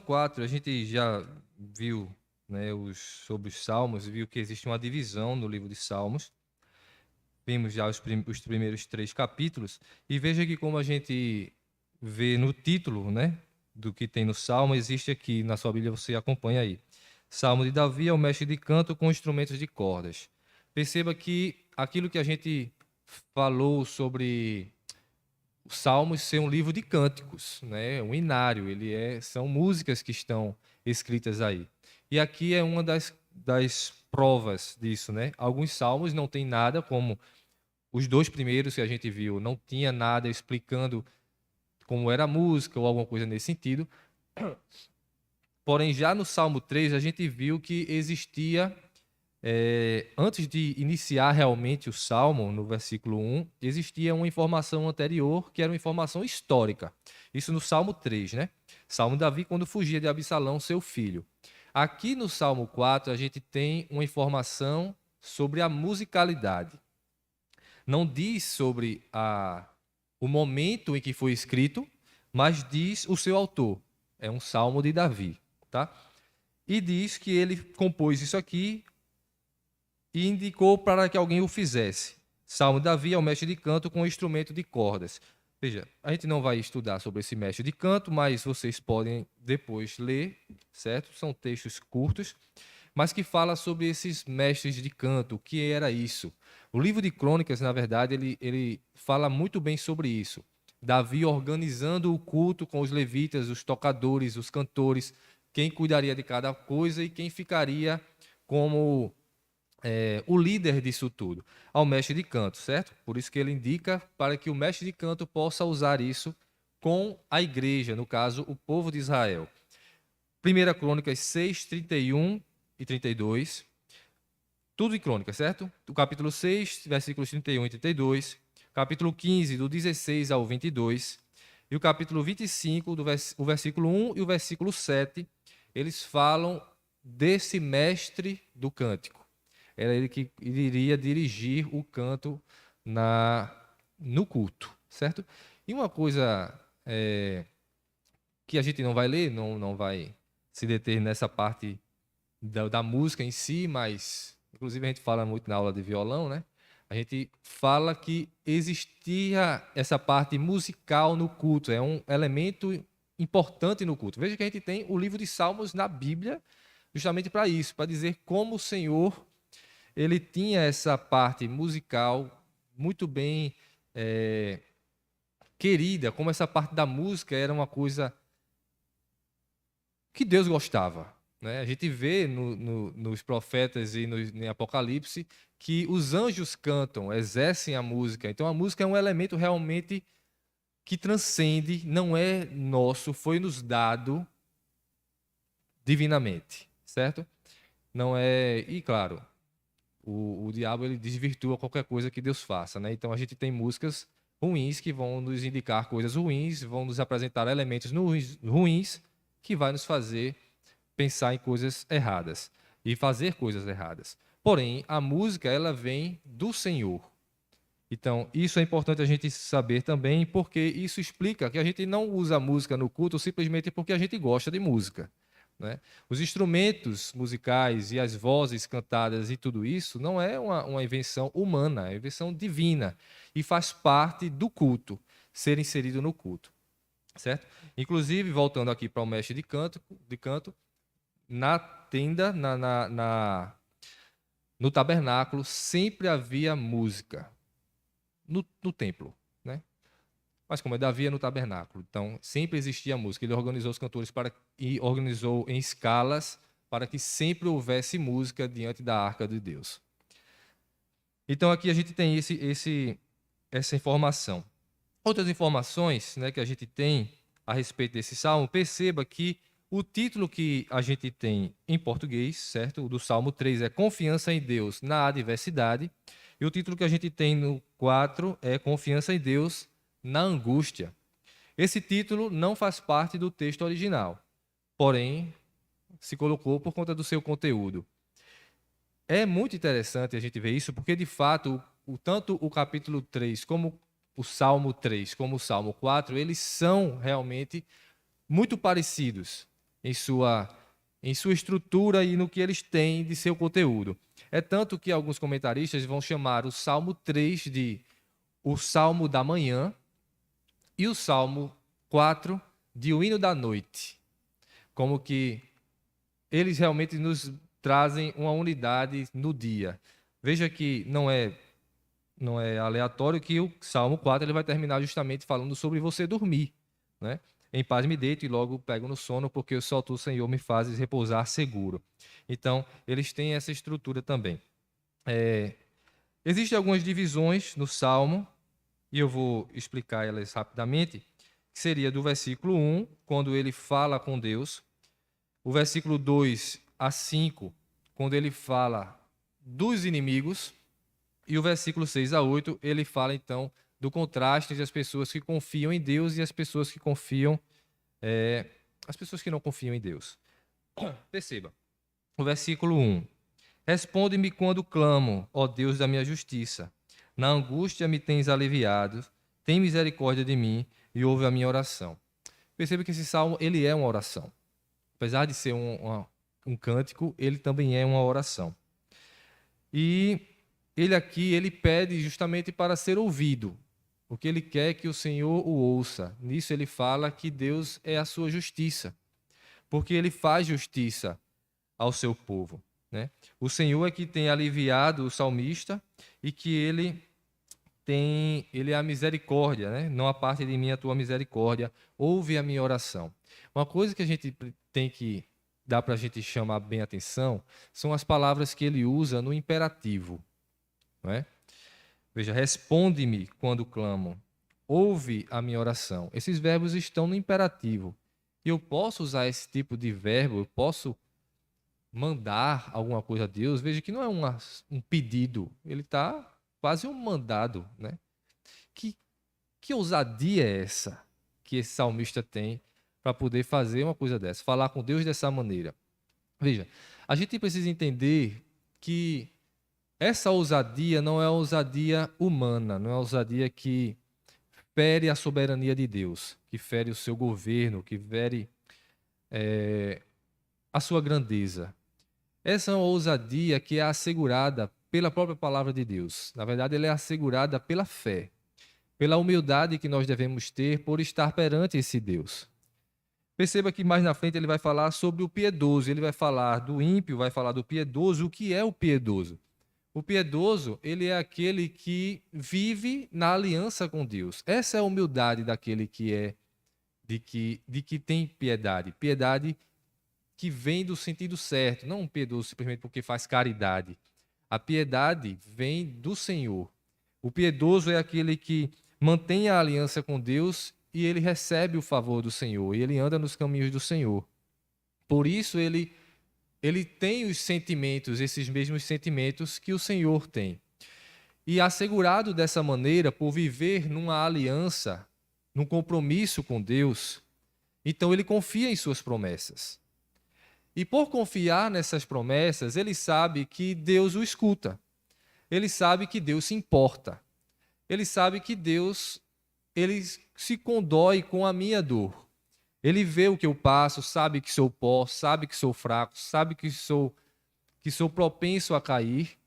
4, a gente já viu, né, sobre os Salmos, viu que existe uma divisão no livro de Salmos. Vimos já os primeiros 3 capítulos, e veja que como a gente vê no título, né, do que tem no Salmo, existe aqui na sua Bíblia, você acompanha aí. Salmo de Davi é o mestre de canto com instrumentos de cordas. Perceba que aquilo que a gente falou sobre os Salmos ser um livro de cânticos, né, um inário, são músicas que estão escritas aí. E aqui é uma das provas disso, né? Alguns salmos não tem nada, como os 2 primeiros que a gente viu, não tinha nada explicando como era a música ou alguma coisa nesse sentido. Porém, já no Salmo 3, a gente viu que existia, antes de iniciar realmente o Salmo, no versículo 1, existia uma informação anterior, que era uma informação histórica. Isso no Salmo 3, né? Salmo de Davi, quando fugia de Absalão, seu filho. Aqui no Salmo 4, a gente tem uma informação sobre a musicalidade. Não diz sobre o momento em que foi escrito, mas diz o seu autor. É um salmo de Davi, tá? E diz que ele compôs isso aqui e indicou para que alguém o fizesse. Salmo de Davi é o mestre de canto com instrumento de cordas. Veja, a gente não vai estudar sobre esse mestre de canto, mas vocês podem depois ler, certo? São textos curtos, mas que fala sobre esses mestres de canto, o que era isso. O livro de Crônicas, na verdade, ele fala muito bem sobre isso. Davi organizando o culto com os levitas, os tocadores, os cantores, quem cuidaria de cada coisa e quem ficaria como o líder disso tudo, ao mestre de canto, certo? Por isso que ele indica para que o mestre de canto possa usar isso com a igreja, no caso, o povo de Israel. 1 Crônicas 6, 31 e 32. Tudo em Crônicas, certo? O capítulo 6, versículos 31 e 32. Capítulo 15, do 16 ao 22. E o capítulo 25, o versículo 1 e o versículo 7, eles falam desse mestre do cântico. Era ele que iria dirigir o canto no culto, certo? E uma coisa que a gente não vai ler, não vai se deter nessa parte da música em si, mas inclusive a gente fala muito na aula de violão, né? A gente fala que existia essa parte musical no culto, é um elemento importante no culto. Veja que a gente tem o livro de Salmos na Bíblia justamente para isso, para dizer como o Senhor ele tinha essa parte musical muito bem querida, como essa parte da música era uma coisa que Deus gostava. Né? A gente vê nos profetas e em Apocalipse que os anjos cantam, exercem a música. Então a música é um elemento realmente que transcende, não é nosso, foi nos dado divinamente, certo? Não é, e claro, o diabo ele desvirtua qualquer coisa que Deus faça, né? Então a gente tem músicas ruins que vão nos indicar coisas ruins, vão nos apresentar elementos ruins que vai nos fazer pensar em coisas erradas e fazer coisas erradas. Porém, a música ela vem do Senhor. Então, isso é importante a gente saber também, porque isso explica que a gente não usa a música no culto simplesmente porque a gente gosta de música. Né? Os instrumentos musicais e as vozes cantadas e tudo isso não é uma invenção humana, é uma invenção divina e faz parte do culto, ser inserido no culto. Certo? Inclusive, voltando aqui para o mestre de canto, na tenda, no tabernáculo, sempre havia música no templo, né? Mas como Davi é no tabernáculo, então sempre existia música. Ele organizou os cantores e organizou em escalas para que sempre houvesse música diante da arca de Deus. Então aqui a gente tem essa informação. Outras informações, né, que a gente tem a respeito desse salmo, perceba que o título que a gente tem em português, certo? O do Salmo 3 é Confiança em Deus na Adversidade. E o título que a gente tem no 4 é Confiança em Deus na Angústia. Esse título não faz parte do texto original, porém, se colocou por conta do seu conteúdo. É muito interessante a gente ver isso, porque, de fato, tanto o capítulo 3 como o Salmo 3, como o Salmo 4, eles são realmente muito parecidos. em sua estrutura e no que eles têm de seu conteúdo. É tanto que alguns comentaristas vão chamar o Salmo 3 de o Salmo da manhã e o Salmo 4 de o hino da noite. Como que eles realmente nos trazem uma unidade no dia. Veja que não é aleatório que o Salmo 4 ele vai terminar justamente falando sobre você dormir, né? Em paz me deito e logo pego no sono, porque só tu, Senhor, me fazes repousar seguro. Então, eles têm essa estrutura também. Existem algumas divisões no Salmo, e eu vou explicar elas rapidamente, que seria do versículo 1, quando ele fala com Deus, o versículo 2 a 5, quando ele fala dos inimigos, e o versículo 6 a 8, ele fala então do contraste entre as pessoas que confiam em Deus e as pessoas que as pessoas que não confiam em Deus. Perceba, o versículo 1. Responde-me quando clamo, ó Deus da minha justiça. Na angústia me tens aliviado, tem misericórdia de mim e ouve a minha oração. Perceba que esse salmo ele é uma oração. Apesar de ser um cântico, ele também é uma oração. E ele pede justamente para ser ouvido, porque ele quer que o Senhor o ouça. Nisso ele fala que Deus é a sua justiça, porque ele faz justiça ao seu povo, né? O Senhor é que tem aliviado o salmista e que ele é a misericórdia, né? Não aparte de mim a tua misericórdia, ouve a minha oração. Uma coisa que a gente tem que dar para a gente chamar bem a atenção são as palavras que ele usa no imperativo, não é? Veja, responde-me quando clamo, ouve a minha oração. Esses verbos estão no imperativo. E eu posso usar esse tipo de verbo, eu posso mandar alguma coisa a Deus. Veja que não é um pedido, ele está quase um mandado, né? Que ousadia é essa que esse salmista tem para poder fazer uma coisa dessa, falar com Deus dessa maneira? Veja, a gente precisa entender que essa ousadia não é ousadia humana, não é ousadia que fere a soberania de Deus, que fere o seu governo, que fere a sua grandeza. Essa é uma ousadia que é assegurada pela própria palavra de Deus. Na verdade, ela é assegurada pela fé, pela humildade que nós devemos ter por estar perante esse Deus. Perceba que mais na frente ele vai falar sobre o piedoso, ele vai falar do ímpio, vai falar do piedoso. O que é o piedoso? O piedoso, ele é aquele que vive na aliança com Deus. Essa é a humildade daquele de que tem piedade. Piedade que vem do sentido certo, não um piedoso simplesmente porque faz caridade. A piedade vem do Senhor. O piedoso é aquele que mantém a aliança com Deus e ele recebe o favor do Senhor, e ele anda nos caminhos do Senhor. Por isso ele tem os sentimentos, esses mesmos sentimentos que o Senhor tem. E assegurado dessa maneira, por viver numa aliança, num compromisso com Deus, então ele confia em suas promessas. E por confiar nessas promessas, ele sabe que Deus o escuta. Ele sabe que Deus se importa. Ele sabe que Deus ele se condói com a minha dor. Ele vê o que eu passo, sabe que sou pó, sabe que sou fraco, sabe que sou propenso a cair.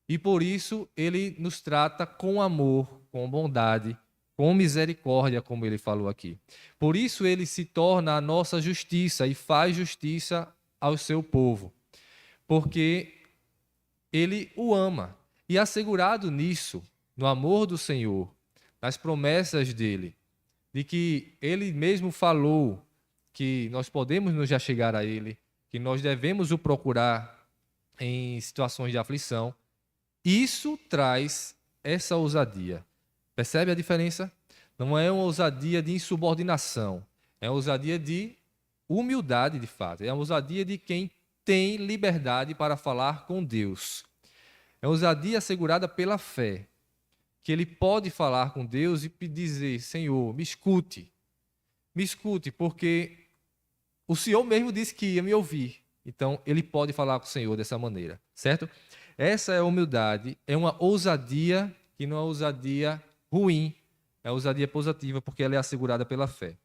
E por isso ele nos trata com amor, com bondade, com misericórdia, como ele falou aqui. Por isso ele se torna a nossa justiça e faz justiça ao seu povo, porque ele o ama. E assegurado nisso, no amor do Senhor, nas promessas dele, de que ele mesmo falou que nós podemos nos achegar a ele, que nós devemos o procurar em situações de aflição, isso traz essa ousadia. Percebe a diferença? Não é uma ousadia de insubordinação, é uma ousadia de humildade, de fato. É a ousadia de quem tem liberdade para falar com Deus. É a ousadia assegurada pela fé, que ele pode falar com Deus e dizer: Senhor, me escute, porque o Senhor mesmo disse que ia me ouvir. Então, ele pode falar com o Senhor dessa maneira, certo? Essa é a humildade, é uma ousadia que não é ousadia ruim, é ousadia positiva, porque ela é assegurada pela fé.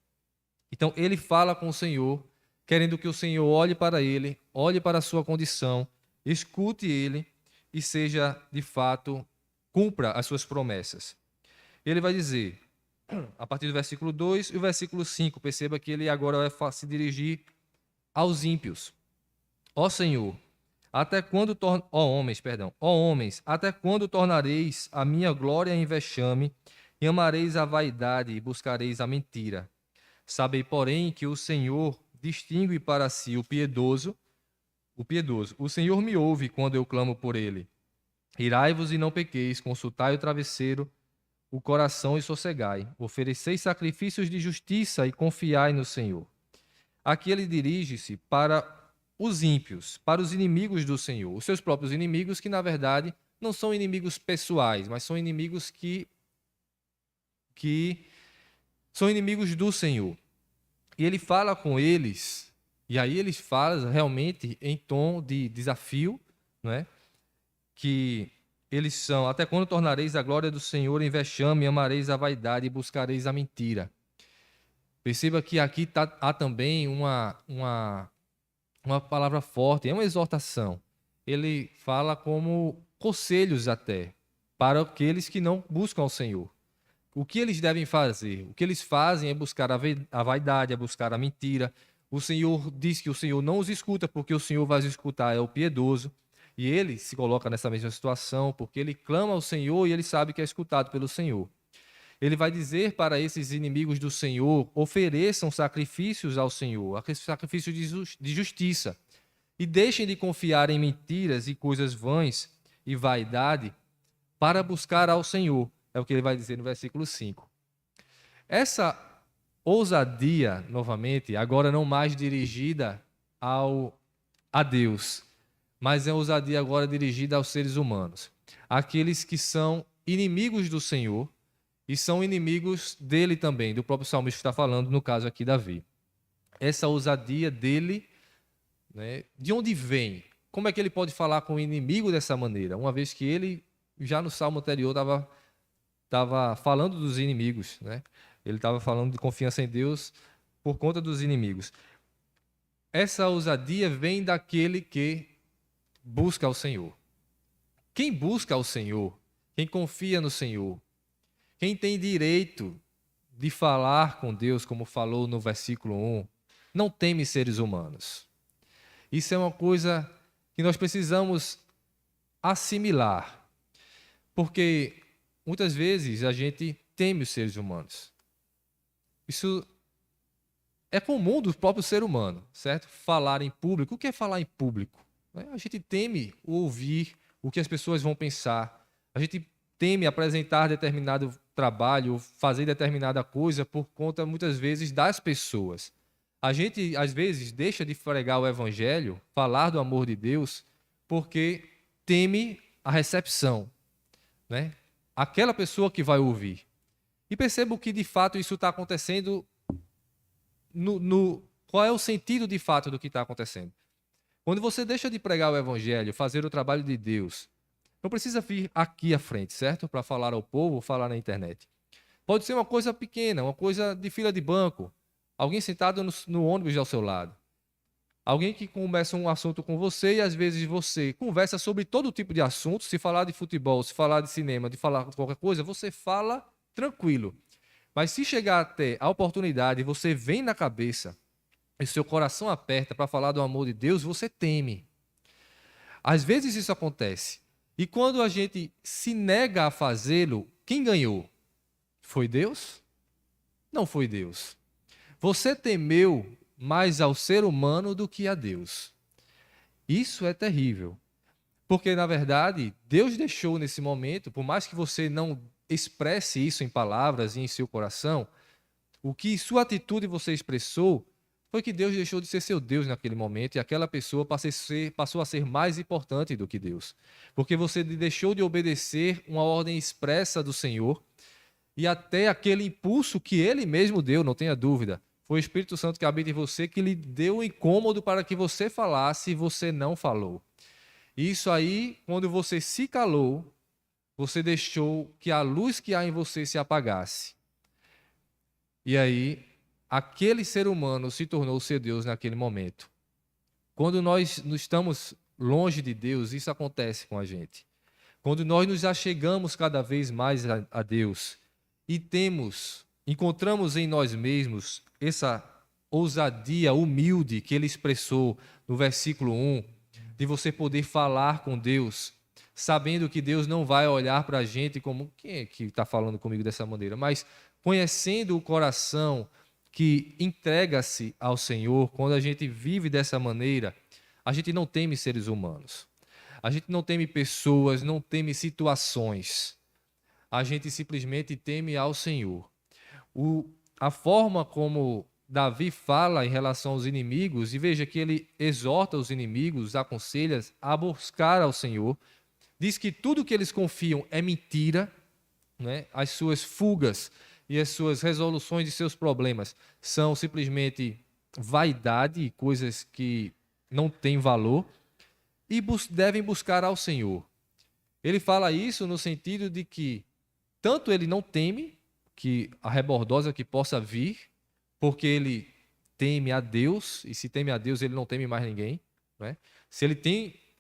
Então, ele fala com o Senhor querendo que o Senhor olhe para ele, olhe para a sua condição, escute ele e seja, de fato, cumpra as suas promessas. Ele vai dizer, a partir do versículo 2 e o versículo 5, perceba que ele agora vai se dirigir aos ímpios. Ó Senhor, ó homens, até quando tornareis a minha glória em vexame, e amareis a vaidade e buscareis a mentira? Sabei, porém, que o Senhor distingue para si o piedoso. O Senhor me ouve quando eu clamo por ele. Irai-vos e não pequeis, consultai o travesseiro, o coração e sossegai. Ofereceis sacrifícios de justiça e confiai no Senhor. Aqui ele dirige-se para os ímpios, para os inimigos do Senhor, os seus próprios inimigos, que na verdade não são inimigos pessoais, mas são inimigos que são inimigos do Senhor. E ele fala com eles, e aí ele fala realmente em tom de desafio, não é? Que eles são, até quando tornareis a glória do Senhor em vexame, amareis a vaidade e buscareis a mentira. Perceba que aqui há também uma palavra forte, é uma exortação. Ele fala como conselhos até, para aqueles que não buscam o Senhor. O que eles devem fazer? O que eles fazem é buscar a vaidade, é buscar a mentira. O Senhor diz que o Senhor não os escuta, porque o Senhor vai os escutar, é o piedoso. E ele se coloca nessa mesma situação, porque ele clama ao Senhor e ele sabe que é escutado pelo Senhor. Ele vai dizer para esses inimigos do Senhor, ofereçam sacrifícios ao Senhor, sacrifícios de justiça, e deixem de confiar em mentiras e coisas vãs e vaidade para buscar ao Senhor. É o que ele vai dizer no versículo 5. Essa ousadia, novamente, agora não mais dirigida a Deus, mas é ousadia agora dirigida aos seres humanos. Aqueles que são inimigos do Senhor e são inimigos dele também, do próprio salmista que está falando, no caso aqui, Davi. Essa ousadia dele, né, de onde vem? Como é que ele pode falar com o inimigo dessa maneira? Uma vez que ele, já no salmo anterior, estava falando dos inimigos, né? Ele estava falando de confiança em Deus por conta dos inimigos. Essa ousadia vem daquele que busca ao Senhor. Quem busca ao Senhor, quem confia no Senhor, quem tem direito de falar com Deus, como falou no versículo 1, não teme seres humanos. Isso é uma coisa que nós precisamos assimilar, porque muitas vezes a gente teme os seres humanos. Isso é comum do próprio ser humano, certo? Falar em público. O que é falar em público? A gente teme ouvir o que as pessoas vão pensar. A gente teme apresentar determinado trabalho, fazer determinada coisa por conta, muitas vezes, das pessoas. A gente, às vezes, deixa de pregar o evangelho, falar do amor de Deus, porque teme a recepção, né? Aquela pessoa que vai ouvir. E percebo que, de fato, isso está acontecendo. Qual é o sentido, de fato, do que está acontecendo? Quando você deixa de pregar o evangelho, fazer o trabalho de Deus, não precisa vir aqui à frente, certo? Para falar ao povo, falar na internet. Pode ser uma coisa pequena, uma coisa de fila de banco. Alguém sentado no ônibus ao seu lado. Alguém que começa um assunto com você e às vezes você conversa sobre todo tipo de assunto. Se falar de futebol, se falar de cinema, de falar de qualquer coisa, você fala tranquilo. Mas se chegar até a oportunidade e você vem na cabeça e seu coração aperta para falar do amor de Deus, você teme. Às vezes isso acontece. E quando a gente se nega a fazê-lo, quem ganhou? Foi Deus? Não foi Deus. Você temeu mais ao ser humano do que a Deus. Isso é terrível. Porque, na verdade, Deus deixou nesse momento, por mais que você não expresse isso em palavras e em seu coração, o que sua atitude você expressou foi que Deus deixou de ser seu Deus naquele momento e aquela pessoa passou a ser mais importante do que Deus. Porque você deixou de obedecer uma ordem expressa do Senhor e até aquele impulso que Ele mesmo deu, não tenha dúvida. Foi o Espírito Santo que habita em você que lhe deu o incômodo para que você falasse e você não falou. Isso aí, quando você se calou, você deixou que a luz que há em você se apagasse. E aí, aquele ser humano se tornou seu Deus naquele momento. Quando nós estamos longe de Deus, isso acontece com a gente. Quando nós nos achegamos cada vez mais a Deus e encontramos em nós mesmos essa ousadia humilde que ele expressou no versículo 1, de você poder falar com Deus, sabendo que Deus não vai olhar para a gente como, quem é que está falando comigo dessa maneira? Mas conhecendo o coração que entrega-se ao Senhor, quando a gente vive dessa maneira, a gente não teme seres humanos. A gente não teme pessoas, não teme situações. A gente simplesmente teme ao Senhor. A forma como Davi fala em relação aos inimigos, e veja que ele exorta os inimigos, aconselha a buscar ao Senhor, diz que tudo que eles confiam é mentira, né? As suas fugas e as suas resoluções de seus problemas são simplesmente vaidade, coisas que não têm valor, e devem buscar ao Senhor. Ele fala isso no sentido de que tanto ele não teme que a rebordosa que possa vir, porque ele teme a Deus, e se teme a Deus, ele não teme mais ninguém, né? Se ele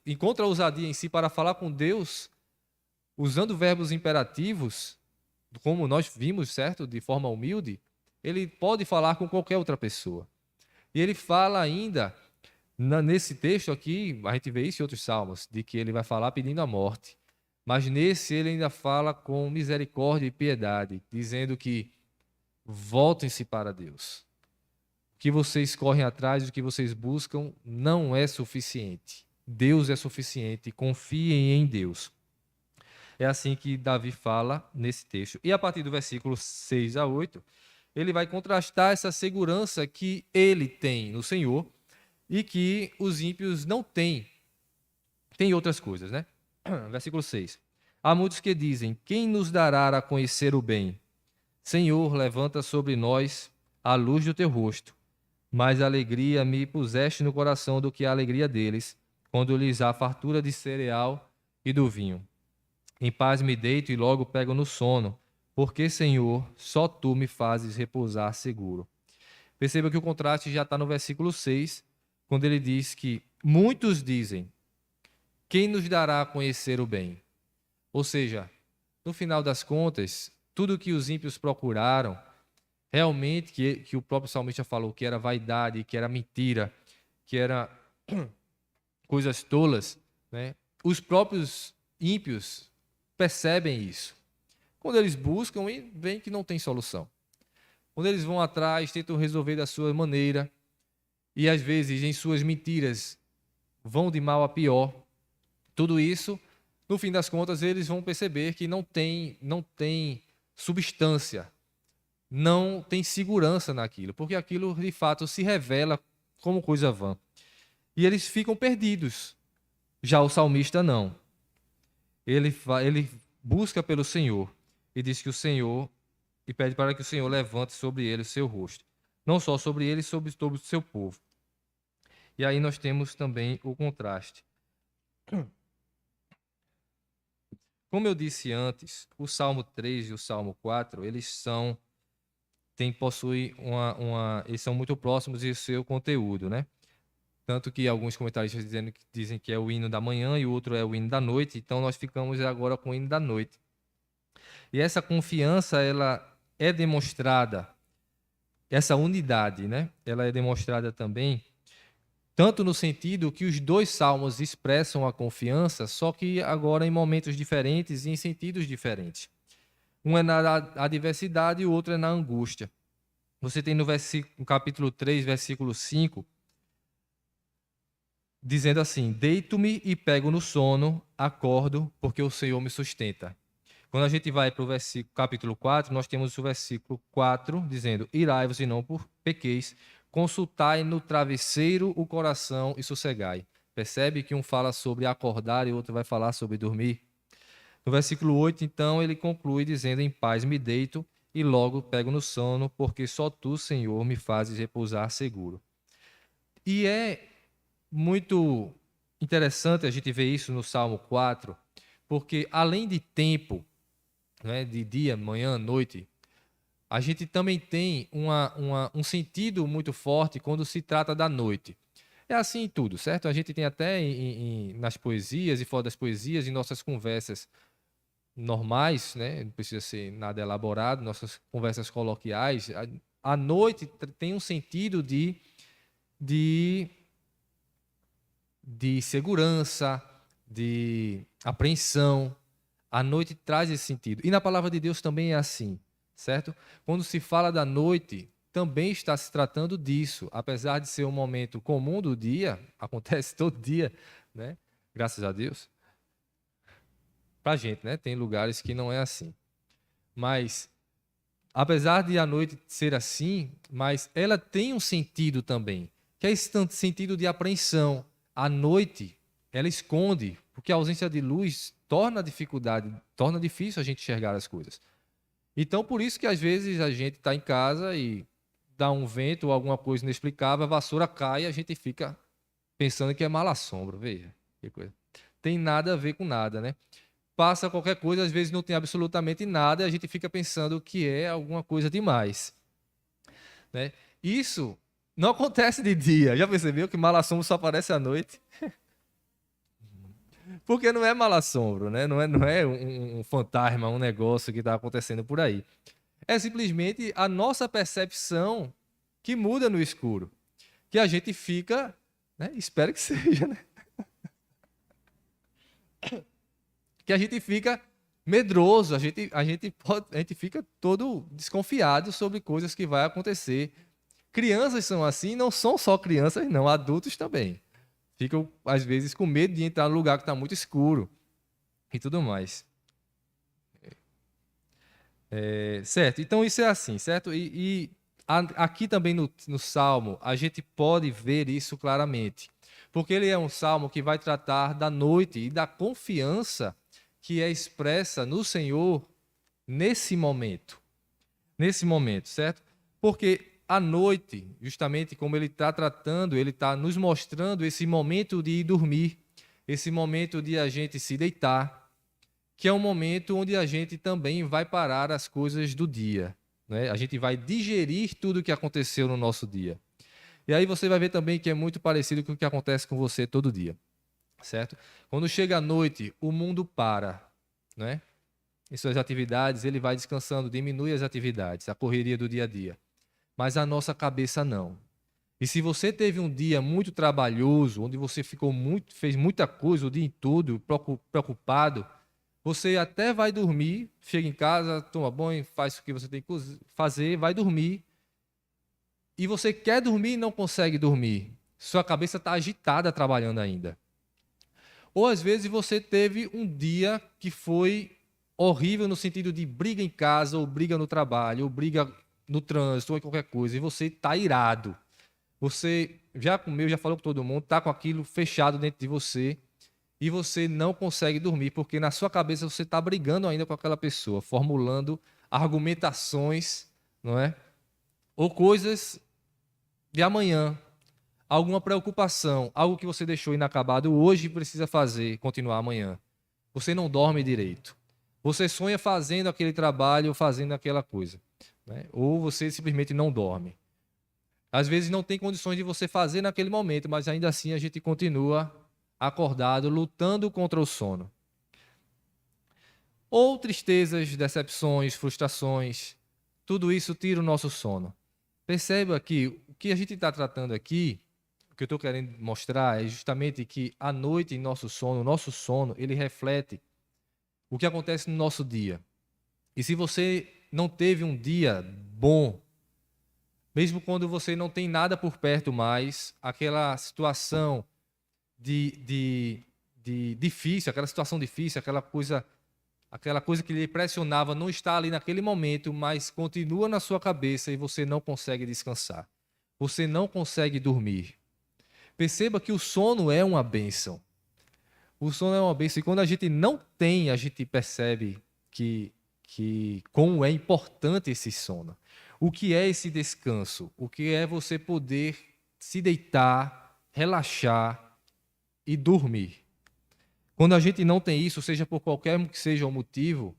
encontra ousadia em si para falar com Deus, usando verbos imperativos, como nós vimos, certo? De forma humilde, ele pode falar com qualquer outra pessoa. E ele fala ainda, nesse texto aqui, a gente vê isso em outros salmos, de que ele vai falar pedindo a morte. Mas nesse ele ainda fala com misericórdia e piedade, dizendo que voltem-se para Deus. O que vocês correm atrás, o que vocês buscam, não é suficiente. Deus é suficiente, confiem em Deus. É assim que Davi fala nesse texto. E a partir do versículo 6 a 8, ele vai contrastar essa segurança que ele tem no Senhor e que os ímpios não têm. Tem outras coisas, né? Versículo 6. Há muitos que dizem: quem nos dará a conhecer o bem? Senhor, levanta sobre nós a luz do teu rosto. Mais alegria me puseste no coração do que a alegria deles, quando lhes há fartura de cereal e do vinho. Em paz me deito e logo pego no sono, porque, Senhor, só tu me fazes repousar seguro. Perceba que o contraste já está no versículo 6, quando ele diz que muitos dizem: quem nos dará a conhecer o bem? Ou seja, no final das contas, tudo que os ímpios procuraram, realmente, que o próprio salmista falou que era vaidade, que era mentira, que era coisas tolas, né? Os próprios ímpios percebem isso. Quando eles buscam e veem que não tem solução. Quando eles vão atrás, tentam resolver da sua maneira, e às vezes em suas mentiras vão de mal a pior, tudo isso, no fim das contas, eles vão perceber que não tem substância, não tem segurança naquilo, porque aquilo de fato se revela como coisa vã. E eles ficam perdidos. Já o salmista não. Ele busca pelo Senhor e diz que o Senhor, e pede para que o Senhor levante sobre ele o seu rosto. Não só sobre ele, sobre todo o seu povo. E aí nós temos também o contraste. Como eu disse antes, o Salmo 3 e o Salmo 4, eles eles são muito próximos em seu conteúdo, né? Tanto que alguns comentaristas dizem que é o hino da manhã e o outro é o hino da noite, então nós ficamos agora com o hino da noite. E essa confiança, ela é demonstrada, essa unidade, né? Ela é demonstrada também, tanto no sentido que os dois salmos expressam a confiança, só que agora em momentos diferentes e em sentidos diferentes. Um é na adversidade e o outro é na angústia. Você tem no capítulo 3, versículo 5, dizendo assim: deito-me e pego no sono, acordo, porque o Senhor me sustenta. Quando a gente vai para o capítulo 4, nós temos o versículo 4, dizendo: irai-vos e não pequeis, consultai no travesseiro o coração e sossegai. Percebe que um fala sobre acordar e o outro vai falar sobre dormir? No versículo 8, então, ele conclui dizendo: em paz me deito e logo pego no sono, porque só tu, Senhor, me fazes repousar seguro. E é muito interessante a gente ver isso no Salmo 4, porque além de tempo, né, de dia, manhã, noite, a gente também tem um sentido muito forte quando se trata da noite. É assim em tudo, certo? A gente tem até nas poesias e fora das poesias, em nossas conversas normais, né? Não precisa ser nada elaborado, nossas conversas coloquiais. A noite tem um sentido de, de segurança, de apreensão. A noite traz esse sentido. E na palavra de Deus também é assim, certo? Quando se fala da noite, também está se tratando disso. Apesar de ser um momento comum do dia, acontece todo dia, né? Graças a Deus. Pra gente, né? Tem lugares que não é assim. Mas, apesar de a noite ser assim, mas ela tem um sentido também, que é esse tanto sentido de apreensão. A noite, ela esconde, porque a ausência de luz torna a dificuldade, torna difícil a gente enxergar as coisas. Então, por isso que às vezes a gente está em casa e dá um vento ou alguma coisa inexplicável, a vassoura cai e a gente fica pensando que é mal assombro, veja, que coisa. Tem nada a ver com nada, né? Passa qualquer coisa, às vezes não tem absolutamente nada, e a gente fica pensando que é alguma coisa demais, né? Isso não acontece de dia. Já percebeu que mal assombro só aparece à noite? Porque não é mal assombro, né? Não é um fantasma, um negócio que está acontecendo por aí. É simplesmente a nossa percepção que muda no escuro, que a gente fica, né? Espero que seja, né? Que a gente fica medroso, a gente fica todo desconfiado sobre coisas que vai acontecer. Crianças são assim, não são só crianças, não, adultos também. Ficam, às vezes, com medo de entrar no lugar que está muito escuro e tudo mais. Certo, então isso é assim, certo? Aqui também no Salmo, a gente pode ver isso claramente. Porque ele é um salmo que vai tratar da noite e da confiança que é expressa no Senhor nesse momento. Nesse momento, certo? Porque a noite, justamente como ele está tratando, ele está nos mostrando esse momento de ir dormir, esse momento de a gente se deitar, que é um momento onde a gente também vai parar as coisas do dia, né? A gente vai digerir tudo o que aconteceu no nosso dia. E aí você vai ver também que é muito parecido com o que acontece com você todo dia, certo? Quando chega a noite, o mundo para, né? Em suas atividades, ele vai descansando, diminui as atividades, a correria do dia a dia. Mas a nossa cabeça não. E se você teve um dia muito trabalhoso, onde você ficou muito, fez muita coisa o dia todo, preocupado, você até vai dormir, chega em casa, toma banho, faz o que você tem que fazer, vai dormir. E você quer dormir e não consegue dormir. Sua cabeça está agitada trabalhando ainda. Ou às vezes você teve um dia que foi horrível no sentido de briga em casa, ou briga no trabalho, ou briga no trânsito, ou em qualquer coisa, e você está irado. Você já comeu, já falou com todo mundo, está com aquilo fechado dentro de você, e você não consegue dormir, porque na sua cabeça você está brigando ainda com aquela pessoa, formulando argumentações, não é? Ou coisas de amanhã, alguma preocupação, algo que você deixou inacabado hoje e precisa fazer, continuar amanhã. Você não dorme direito. Você sonha fazendo aquele trabalho, fazendo aquela coisa, né? Ou você simplesmente não dorme. Às vezes não tem condições de você fazer naquele momento, mas ainda assim a gente continua acordado, lutando contra o sono. Ou tristezas, decepções, frustrações, tudo isso tira o nosso sono. Perceba que o que a gente está tratando aqui, o que eu estou querendo mostrar é justamente que à noite em o nosso sono, ele reflete o que acontece no nosso dia. E se você não teve um dia bom, mesmo quando você não tem nada por perto mais, aquela situação de difícil, aquela situação difícil, aquela coisa que lhe pressionava não está ali naquele momento, mas continua na sua cabeça e você não consegue descansar. Você não consegue dormir. Perceba que o sono é uma bênção. O sono é uma bênção. E quando a gente não tem, a gente percebe que como é importante esse sono. O que é esse descanso? O que é você poder se deitar, relaxar e dormir? Quando a gente não tem isso, seja por qualquer que seja o motivo,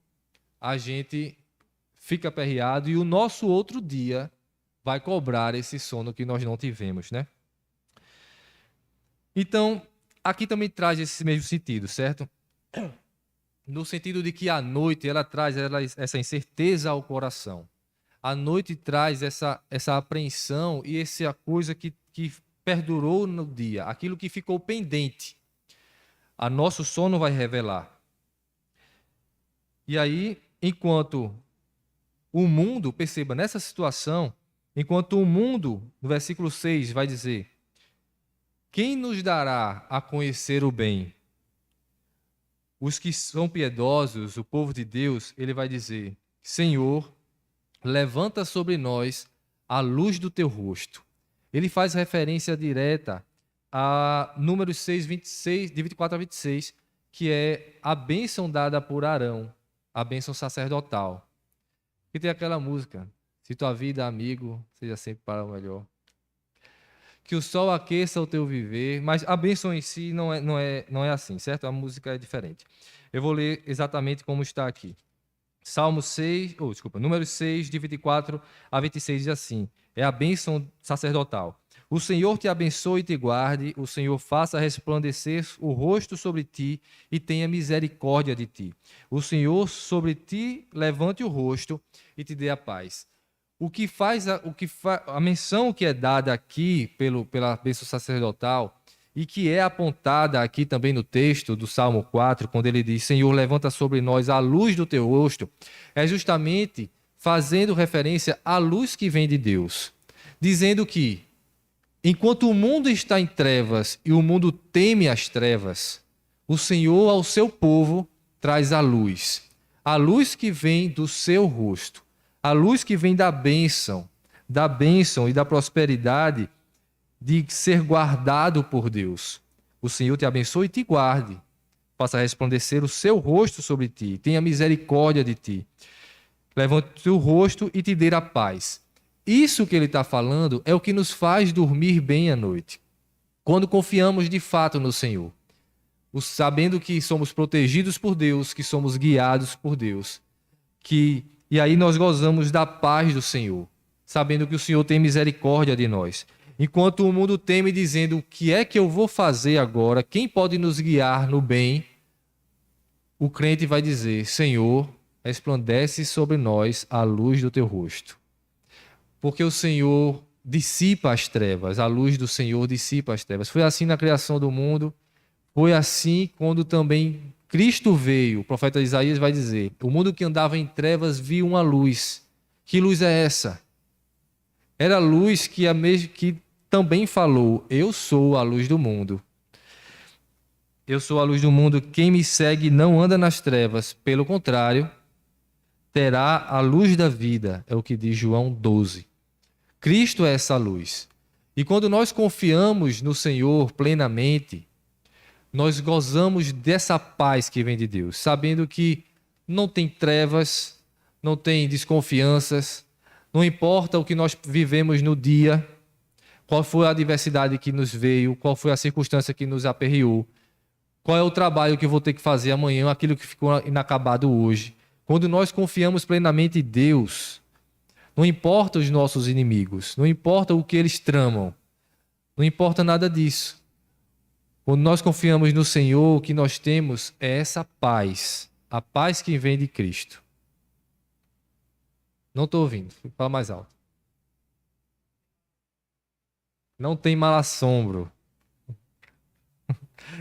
a gente fica aperreado e o nosso outro dia vai cobrar esse sono que nós não tivemos, né? Então, aqui também traz esse mesmo sentido, certo? No sentido de que a noite ela traz essa incerteza ao coração. A noite traz essa apreensão e essa coisa que perdurou no dia, aquilo que ficou pendente. A nosso sono vai revelar. E aí, enquanto o mundo, perceba, nessa situação, enquanto o mundo, no versículo 6, vai dizer: quem nos dará a conhecer o bem? Os que são piedosos, o povo de Deus, ele vai dizer: Senhor, levanta sobre nós a luz do teu rosto. Ele faz referência direta a Números 6, 26, de 24 a 26, que é a bênção dada por Arão, a bênção sacerdotal. E tem aquela música: se tua vida, amigo, seja sempre para o melhor. Que o sol aqueça o teu viver, mas a bênção em si não é assim, certo? A música é diferente. Eu vou ler exatamente como está aqui. Número 6, de 24 a 26, diz assim: é a bênção sacerdotal. O Senhor te abençoe e te guarde, o Senhor faça resplandecer o rosto sobre ti e tenha misericórdia de ti. O Senhor sobre ti levante o rosto e te dê a paz. A menção que é dada aqui pela bênção sacerdotal e que é apontada aqui também no texto do Salmo 4, quando ele diz: Senhor, levanta sobre nós a luz do teu rosto, é justamente fazendo referência à luz que vem de Deus, dizendo que enquanto o mundo está em trevas e o mundo teme as trevas, o Senhor ao seu povo traz a luz que vem do seu rosto, a luz que vem da bênção e da prosperidade de ser guardado por Deus. O Senhor te abençoe e te guarde, faça resplandecer o seu rosto sobre ti, tenha misericórdia de ti, levante o rosto e te dê a paz. Isso que ele está falando é o que nos faz dormir bem à noite, quando confiamos de fato no Senhor, sabendo que somos protegidos por Deus, que somos guiados por Deus, e aí nós gozamos da paz do Senhor, sabendo que o Senhor tem misericórdia de nós. Enquanto o mundo teme, dizendo: o que é que eu vou fazer agora? Quem pode nos guiar no bem? O crente vai dizer: Senhor, resplandece sobre nós a luz do teu rosto. Porque o Senhor dissipa as trevas, a luz do Senhor dissipa as trevas. Foi assim na criação do mundo, foi assim quando também Cristo veio. O profeta Isaías vai dizer: o mundo que andava em trevas viu uma luz. Que luz é essa? Era a luz que também falou: eu sou a luz do mundo. Eu sou a luz do mundo, quem me segue não anda nas trevas, pelo contrário, terá a luz da vida, é o que diz João 12. Cristo é essa luz. E quando nós confiamos no Senhor plenamente, nós gozamos dessa paz que vem de Deus, sabendo que não tem trevas, não tem desconfianças, não importa o que nós vivemos no dia, qual foi a adversidade que nos veio, qual foi a circunstância que nos aperreou, qual é o trabalho que eu vou ter que fazer amanhã, aquilo que ficou inacabado hoje. Quando nós confiamos plenamente em Deus, não importa os nossos inimigos, não importa o que eles tramam, não importa nada disso. Quando nós confiamos no Senhor, o que nós temos é essa paz, a paz que vem de Cristo. Não estou ouvindo, fala mais alto. Não tem mal assombro.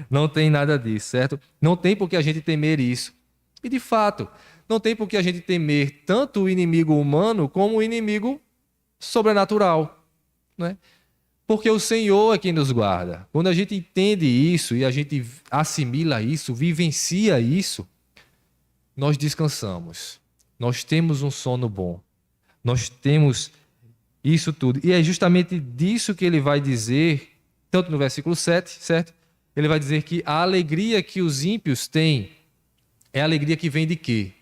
Não tem nada disso, certo? Não tem por que a gente temer isso. E de fato, não tem por que a gente temer tanto o inimigo humano como o inimigo sobrenatural, né? Porque o Senhor é quem nos guarda. Quando a gente entende isso e a gente assimila isso, vivencia isso, nós descansamos. Nós temos um sono bom. Nós temos isso tudo. E é justamente disso que ele vai dizer, tanto no versículo 7, certo? Ele vai dizer que a alegria que os ímpios têm é a alegria que vem de quê?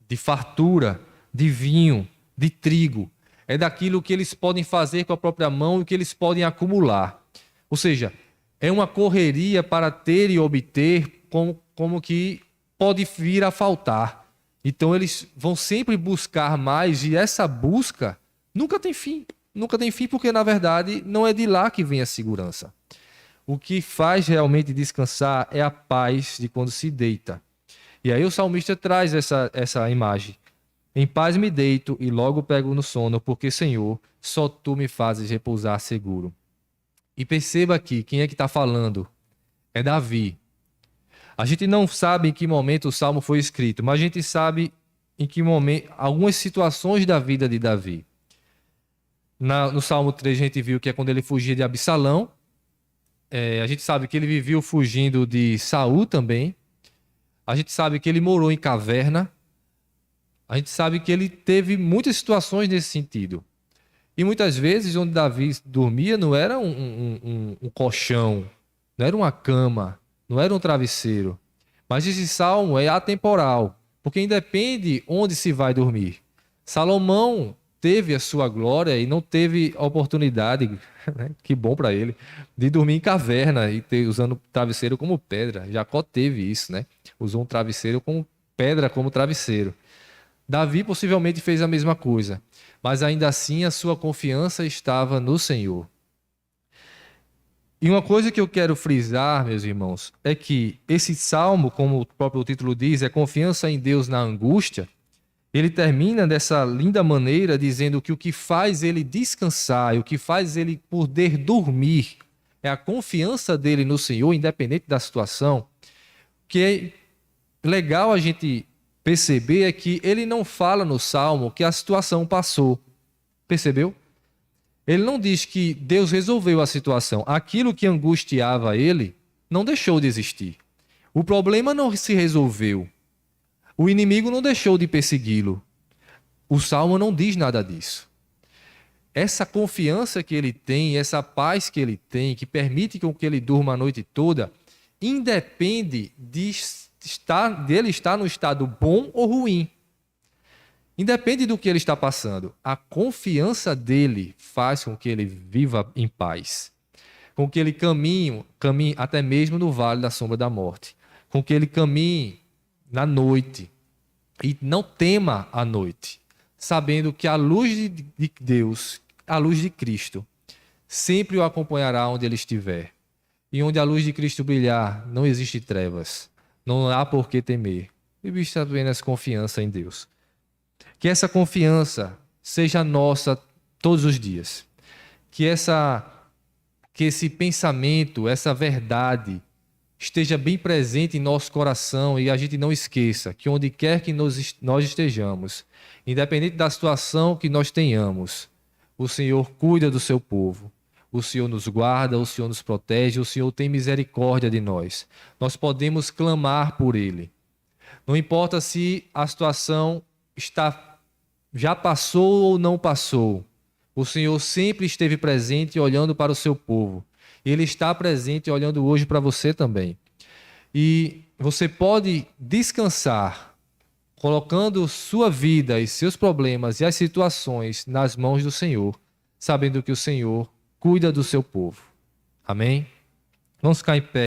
De fartura, de vinho, de trigo. É daquilo que eles podem fazer com a própria mão e que eles podem acumular. Ou seja, é uma correria para ter e obter como que pode vir a faltar. Então eles vão sempre buscar mais e essa busca nunca tem fim. Nunca tem fim porque, na verdade, não é de lá que vem a segurança. O que faz realmente descansar é a paz de quando se deita. E aí o salmista traz essa imagem. Em paz me deito e logo pego no sono, porque, Senhor, só Tu me fazes repousar seguro. E perceba aqui, quem é que está falando? É Davi. A gente não sabe em que momento o salmo foi escrito, mas a gente sabe em que momento, algumas situações da vida de Davi. No Salmo 3 a gente viu que é quando ele fugia de Absalão. A gente sabe que ele viveu fugindo de Saul também. A gente sabe que ele morou em caverna. A gente sabe que ele teve muitas situações nesse sentido. E muitas vezes onde Davi dormia não era um colchão, não era uma cama, não era um travesseiro. Mas esse salmo é atemporal, porque independe onde se vai dormir. Salomão teve a sua glória e não teve a oportunidade, né, que bom para ele, de dormir em caverna e usando travesseiro como pedra. Jacó teve isso, né? Usou um travesseiro como pedra como travesseiro. Davi possivelmente fez a mesma coisa, mas ainda assim a sua confiança estava no Senhor. E uma coisa que eu quero frisar, meus irmãos, é que esse salmo, como o próprio título diz, é confiança em Deus na angústia. Ele termina dessa linda maneira dizendo que o que faz ele descansar e o que faz ele poder dormir é a confiança dele no Senhor, independente da situação. O que é legal a gente perceber é que ele não fala no salmo que a situação passou. Percebeu? Ele não diz que Deus resolveu a situação. Aquilo que angustiava ele não deixou de existir. O problema não se resolveu. O inimigo não deixou de persegui-lo. O salmo não diz nada disso. Essa confiança que ele tem, essa paz que ele tem, que permite com que ele durma a noite toda, independe dele estar no estado bom ou ruim. Independe do que ele está passando, a confiança dele faz com que ele viva em paz, com que ele caminhe até mesmo no vale da sombra da morte, com que ele caminhe na noite e não tema a noite, sabendo que a luz de Deus, a luz de Cristo, sempre o acompanhará onde ele estiver. E onde a luz de Cristo brilhar, não existe trevas, não há por que temer. E vista apenas confiança em Deus. Que essa confiança seja nossa todos os dias. Que esse pensamento, essa verdade esteja bem presente em nosso coração e a gente não esqueça que onde quer que nós estejamos, independente da situação que nós tenhamos, o Senhor cuida do seu povo. O Senhor nos guarda, o Senhor nos protege, o Senhor tem misericórdia de nós. Nós podemos clamar por Ele. Não importa se a situação já passou ou não passou. O Senhor sempre esteve presente olhando para o seu povo. Ele está presente olhando hoje para você também. E você pode descansar colocando sua vida e seus problemas e as situações nas mãos do Senhor, sabendo que o Senhor cuida do seu povo. Amém? Vamos ficar em pé.